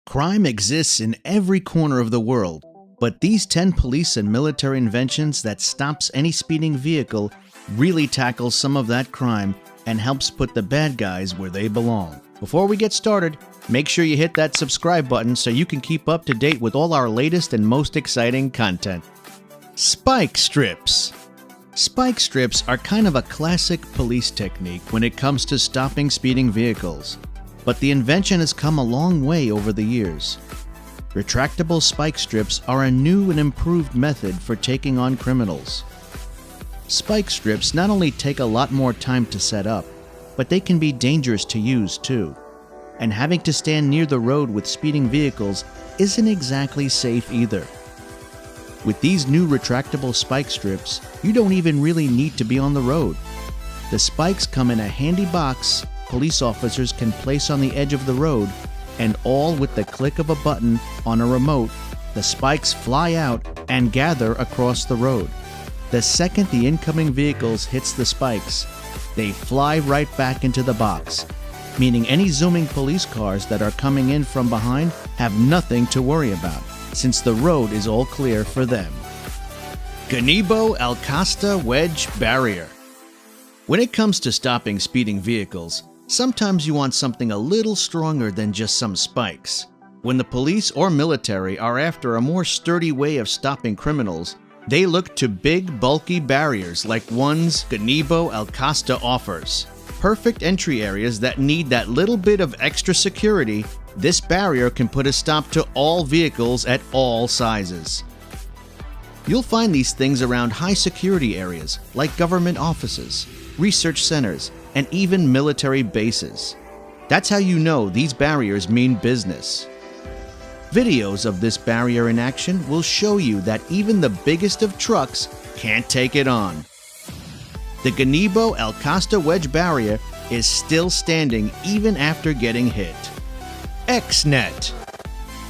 Crime exists in every corner of the world, but these 10 police and military inventions that stops any speeding vehicle really tackles some of that crime and helps put the bad guys where they belong. Before we get started, make sure you hit that subscribe button so you can keep up to date with all our latest and most exciting content. Spike strips. Spike strips are kind of a classic police technique when it comes to stopping speeding vehicles. But the invention has come a long way over the years. Retractable spike strips are a new and improved method for taking on criminals. Spike strips not only take a lot more time to set up, but they can be dangerous to use too. And having to stand near the road with speeding vehicles isn't exactly safe either. With these new retractable spike strips, you don't even really need to be on the road. The spikes come in a handy box police officers can place on the edge of the road, and all with the click of a button on a remote, the spikes fly out and gather across the road. The second the incoming vehicles hits the spikes, they fly right back into the box, meaning any zooming police cars that are coming in from behind have nothing to worry about, since the road is all clear for them. Gazebo Alcasta Wedge Barrier. When it comes to stopping speeding vehicles, sometimes you want something a little stronger than just some spikes. When the police or military are after a more sturdy way of stopping criminals, they look to big, bulky barriers like ones Gazebo Alcasta offers. Perfect entry areas that need that little bit of extra security, this barrier can put a stop to all vehicles at all sizes. You'll find these things around high security areas like government offices, research centers, and even military bases. That's how you know these barriers mean business. Videos of this barrier in action will show you that even the biggest of trucks can't take it on. The Gazebo Alcasta Wedge Barrier is still standing even after getting hit. X-Net.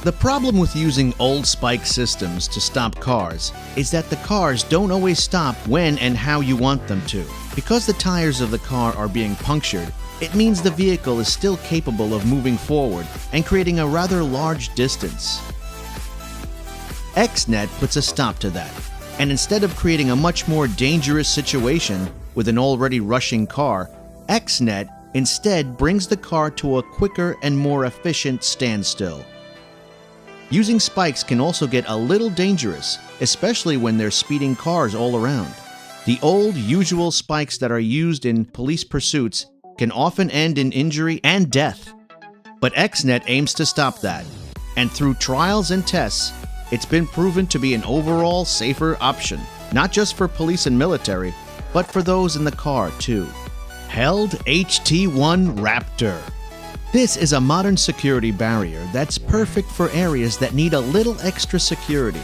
The problem with using old spike systems to stop cars is that the cars don't always stop when and how you want them to. Because the tires of the car are being punctured, it means the vehicle is still capable of moving forward and creating a rather large distance. X-Net puts a stop to that, and instead of creating a much more dangerous situation with an already rushing car, X-Net instead brings the car to a quicker and more efficient standstill. Using spikes can also get a little dangerous, especially when there's speeding cars all around. The old, usual spikes that are used in police pursuits can often end in injury and death. But X-Net aims to stop that, and through trials and tests, it's been proven to be an overall safer option, not just for police and military, but for those in the car too. Held HT1 Raptor. This is a modern security barrier that's perfect for areas that need a little extra security.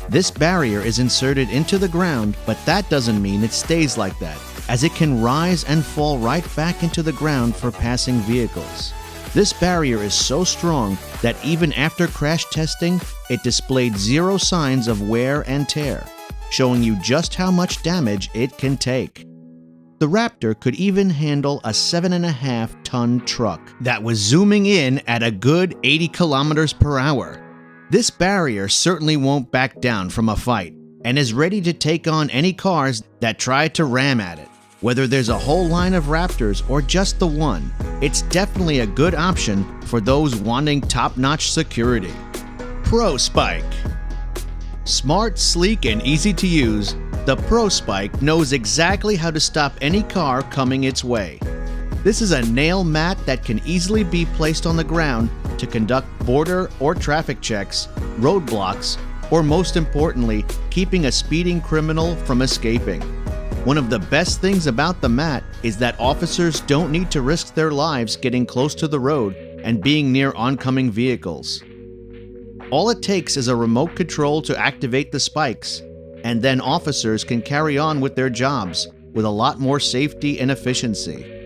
This barrier is inserted into the ground, but that doesn't mean it stays like that, as it can rise and fall right back into the ground for passing vehicles. This barrier is so strong that even after crash testing, it displayed zero signs of wear and tear, showing you just how much damage it can take. The Raptor could even handle a 7.5-ton truck that was zooming in at a good 80 kilometers per hour. This barrier certainly won't back down from a fight and is ready to take on any cars that try to ram at it. Whether there's a whole line of Raptors or just the one, it's definitely a good option for those wanting top-notch security. Pro Spike. Smart, sleek, and easy to use, the Pro Spike knows exactly how to stop any car coming its way. This is a nail mat that can easily be placed on the ground to conduct border or traffic checks, roadblocks, or most importantly, keeping a speeding criminal from escaping. One of the best things about the mat is that officers don't need to risk their lives getting close to the road and being near oncoming vehicles. All it takes is a remote control to activate the spikes, and then officers can carry on with their jobs with a lot more safety and efficiency.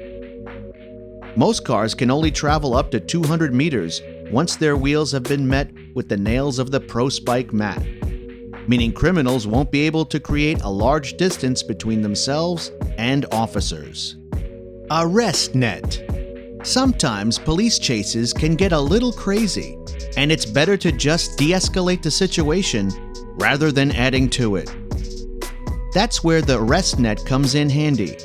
Most cars can only travel up to 200 meters once their wheels have been met with the nails of the Pro Spike mat, meaning criminals won't be able to create a large distance between themselves and officers. Arrest Net. Sometimes police chases can get a little crazy. and it's better to just de-escalate the situation rather than adding to it. That's where the arrest net comes in handy.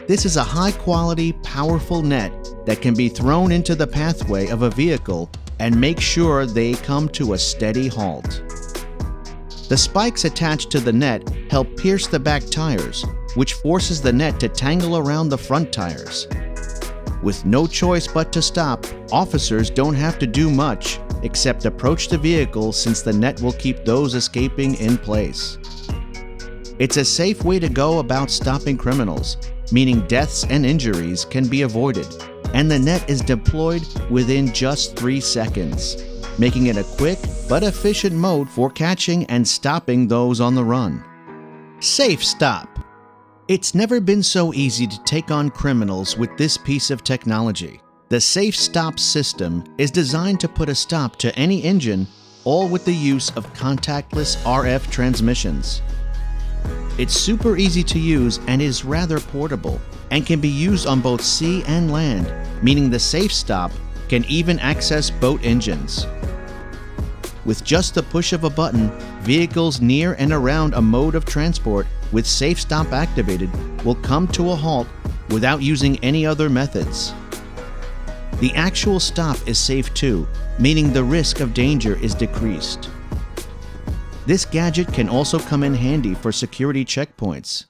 This is a high-quality, powerful net that can be thrown into the pathway of a vehicle and make sure they come to a steady halt. The spikes attached to the net help pierce the back tires, which forces the net to tangle around the front tires. With no choice but to stop, officers don't have to do much except approach the vehicle, since the net will keep those escaping in place. It's a safe way to go about stopping criminals, meaning deaths and injuries can be avoided, and the net is deployed within just 3 seconds, making it a quick but efficient mode for catching and stopping those on the run. Safe Stop. It's never been so easy to take on criminals with this piece of technology. The Safe Stop system is designed to put a stop to any engine, all with the use of contactless RF transmissions. It's super easy to use and is rather portable, and can be used on both sea and land, meaning the Safe Stop can even access boat engines. With just the push of a button, vehicles near and around a mode of transport with Safe Stop activated will come to a halt without using any other methods. The actual stop is safe too, meaning the risk of danger is decreased. This gadget can also come in handy for security checkpoints.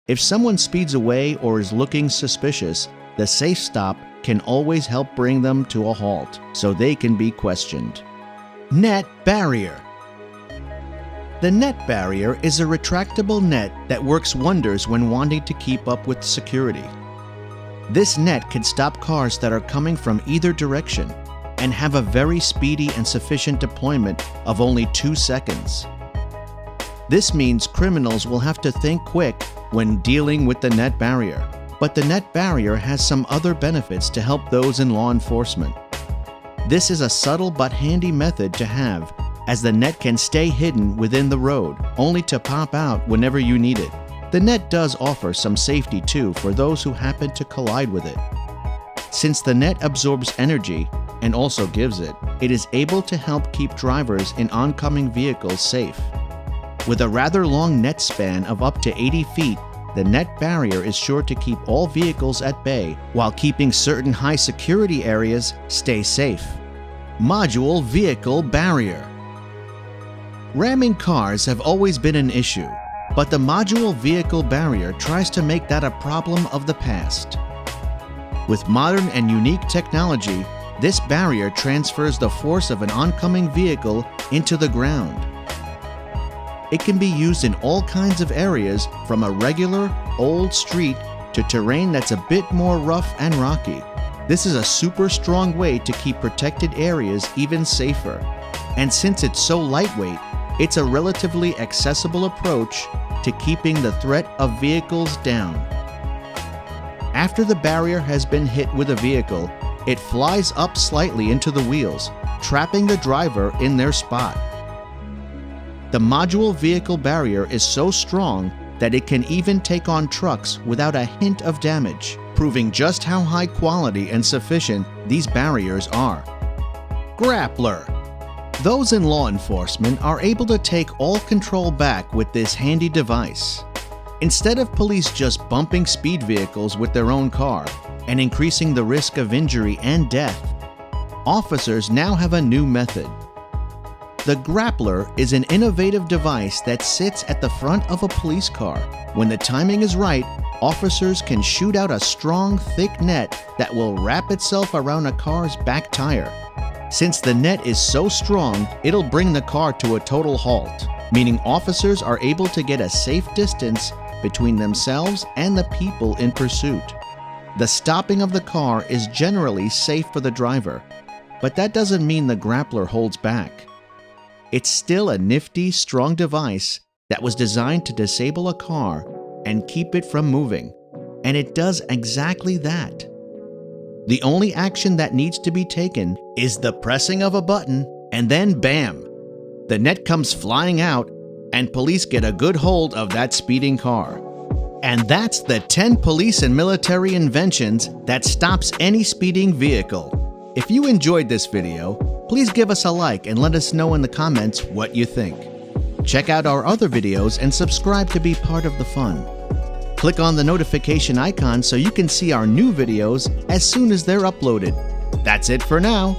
If someone speeds away or is looking suspicious, the Safe Stop can always help bring them to a halt so they can be questioned. Net barrier. The net barrier is a retractable net that works wonders when wanting to keep up with security. This net can stop cars that are coming from either direction and have a very speedy and sufficient deployment of only 2 seconds. This means criminals will have to think quick when dealing with the net barrier, but the net barrier has some other benefits to help those in law enforcement. This is a subtle but handy method to have, as the net can stay hidden within the road, only to pop out whenever you need it. The net does offer some safety too for those who happen to collide with it. Since the net absorbs energy and also gives it, it is able to help keep drivers in oncoming vehicles safe. With a rather long net span of up to 80 feet, the net barrier is sure to keep all vehicles at bay while keeping certain high security areas stay safe. Module vehicle barrier. Ramming cars have always been an issue, but the module vehicle barrier tries to make that a problem of the past. With modern and unique technology, this barrier transfers the force of an oncoming vehicle into the ground. It can be used in all kinds of areas, from a regular, old street to terrain that's a bit more rough and rocky. This is a super strong way to keep protected areas even safer. And since it's so lightweight, it's a relatively accessible approach to keeping the threat of vehicles down. After the barrier has been hit with a vehicle, it flies up slightly into the wheels, trapping the driver in their spot. The module vehicle barrier is so strong that it can even take on trucks without a hint of damage, proving just how high quality and sufficient these barriers are. Grappler. Those in law enforcement are able to take all control back with this handy device. Instead of police just bumping speed vehicles with their own car and increasing the risk of injury and death, officers now have a new method. The grappler is an innovative device that sits at the front of a police car. When the timing is right, officers can shoot out a strong, thick net that will wrap itself around a car's back tire. Since the net is so strong, it'll bring the car to a total halt, meaning officers are able to get a safe distance between themselves and the people in pursuit. The stopping of the car is generally safe for the driver, but that doesn't mean the grappler holds back. It's still a nifty, strong device that was designed to disable a car and keep it from moving, and it does exactly that. The only action that needs to be taken is the pressing of a button, and then bam! The net comes flying out, and police get a good hold of that speeding car. And that's the 10 police and military inventions that stops any speeding vehicle. If you enjoyed this video, Please give us a like and let us know in the comments what you think. Check out our other videos and subscribe to be part of the fun. Click on the notification icon so you can see our new videos as soon as they're uploaded. That's it for now.